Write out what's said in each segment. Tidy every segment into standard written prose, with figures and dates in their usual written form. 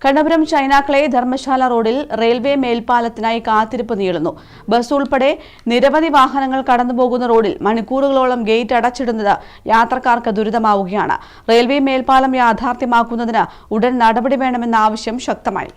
Kannapuram China clay Dharamshala റോഡിൽ railway മേൽപ്പാലത്തിനായി കാത്തിരിപ്പ് നീളുന്നു. ബസ് ഉൾപ്പെടെ നിരവധി വാഹനങ്ങൾ കടന്നുപോകുന്ന റോഡിൽ മണിക്കൂറുകളോളം ഗേറ്റ് അടച്ചിടുന്നത് യാത്രക്കാർക്ക് ദുരിതമാവുകയാണ്. റെയിൽവേ മേൽപ്പാലം യാഥാർത്ഥ്യമാക്കുന്നതിന് ഉടൻ നടപടി വേണമെന്ന ആവശ്യം ശക്തമായി.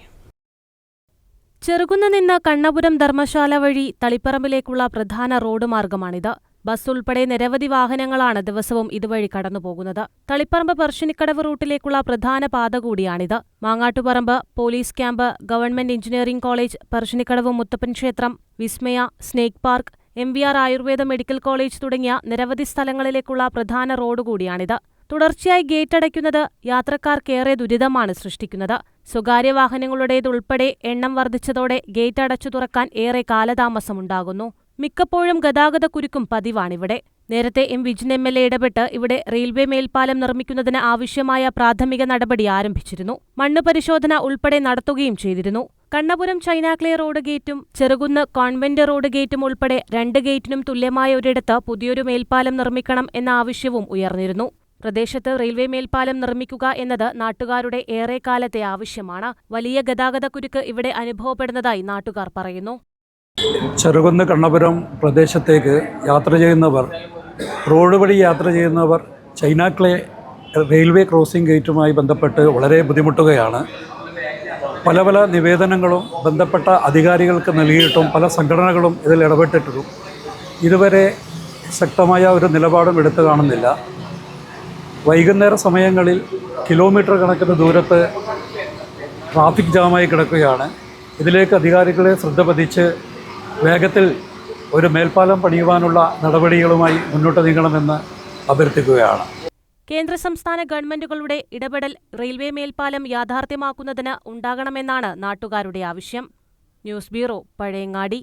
ചെറുകുന്ന് നിന്ന് കണ്ണപുരം ധർമ്മശാല വഴി തളിപ്പറമ്പിലേക്കുള്ള പ്രധാന റോഡ് മാർഗമാണിത്. ബസ് ഉൾപ്പെടെ നിരവധി വാഹനങ്ങളാണ് ദിവസവും ഇതുവഴി കടന്നുപോകുന്നത്. തളിപ്പറമ്പ് പറശ്ശിനിക്കടവ് റൂട്ടിലേക്കുള്ള പ്രധാന പാത കൂടിയാണിത്. Mangattuparamba police camp, government engineering college, Parassinikkadavu Muthappan ക്ഷേത്രം, Vismaya, snake park, MVR Ayurveda medical college തുടങ്ങിയ നിരവധി സ്ഥലങ്ങളിലേക്കുള്ള പ്രധാന റോഡ് കൂടിയാണിത്. തുടർച്ചയായി ഗേറ്റ് അടയ്ക്കുന്നത് യാത്രക്കാർക്കേറെ ദുരിതമാണ് സൃഷ്ടിക്കുന്നത്. സ്വകാര്യ വാഹനങ്ങളുടേതുൾപ്പെടെ എണ്ണം വർദ്ധിച്ചതോടെ ഗേറ്റ് അടച്ചു തുറക്കാൻ ഏറെ കാലതാമസമുണ്ടാകുന്നു. മിക്കപ്പോഴും ഗതാഗതക്കുരുക്കും പതിവാണിവിടെ. നേരത്തെ വിജിൻ MLA ഇടപെട്ട് ഇവിടെ റെയിൽവേ മേൽപ്പാലം നിർമ്മിക്കുന്നതിന് ആവശ്യമായ പ്രാഥമിക നടപടി ആരംഭിച്ചിരുന്നു. മണ്ണ് പരിശോധന ഉൾപ്പെടെ നടത്തുകയും ചെയ്തിരുന്നു. കണ്ണപുരം ചൈനാക്ലേ റോഡ് ഗേറ്റും ചെറുകുന്ന് കോൺവെന്റ് റോഡ് ഗേറ്റും ഉൾപ്പെടെ 2 ഗേറ്റിനും തുല്യമായ ഒരിടത്ത് പുതിയൊരു മേൽപ്പാലം നിർമ്മിക്കണം എന്ന ആവശ്യവും ഉയർന്നിരുന്നു. പ്രദേശത്ത് റെയിൽവേ മേൽപ്പാലം നിർമ്മിക്കുക എന്നത് നാട്ടുകാരുടെ ഏറെക്കാലത്തെ ആവശ്യമാണ്. വലിയ ഗതാഗതക്കുരുക്ക് ഇവിടെ അനുഭവപ്പെടുന്നതായി നാട്ടുകാർ പറയുന്നു. ചെറുകുന്ന് കണ്ണപുരം പ്രദേശത്തേക്ക് യാത്ര ചെയ്യുന്നവർ, റോഡ് വഴി യാത്ര ചെയ്യുന്നവർ ചൈനാക്ലേ റെയിൽവേ ക്രോസിംഗ് ഗേറ്റുമായി ബന്ധപ്പെട്ട് വളരെ ബുദ്ധിമുട്ടുകയാണ്. പല നിവേദനങ്ങളും ബന്ധപ്പെട്ട അധികാരികൾക്ക് നൽകിയിട്ടും പല സംഘടനകളും ഇതിൽ ഇടപെട്ടിട്ടും ഇതുവരെ ശക്തമായ ഒരു നിലപാടും എടുത്തു കാണുന്നില്ല. വൈകുന്നേര സമയങ്ങളിൽ കിലോമീറ്റർ കണക്കിന് ദൂരത്ത് ട്രാഫിക് ജാമായി കിടക്കുകയാണ്. ഇതിലേക്ക് അധികാരികളെ ശ്രദ്ധ പതിച്ച് വേഗത്തിൽ ഒരു മേൽപ്പാലം പണിയുവാനുള്ള നടപടികളുമായി മുന്നോട്ട് നീങ്ങണമെന്ന് അഭ്യർത്ഥിക്കുകയാണ്. കേന്ദ്ര സംസ്ഥാന ഗവൺമെന്റുകളുടെ ഇടപെടൽ റെയിൽവേ മേൽപ്പാലം യാഥാർത്ഥ്യമാക്കുന്നതിന് ഉണ്ടാകണമെന്നാണ് നാട്ടുകാരുടെ ആവശ്യം. News bureau, Pazhayangadi.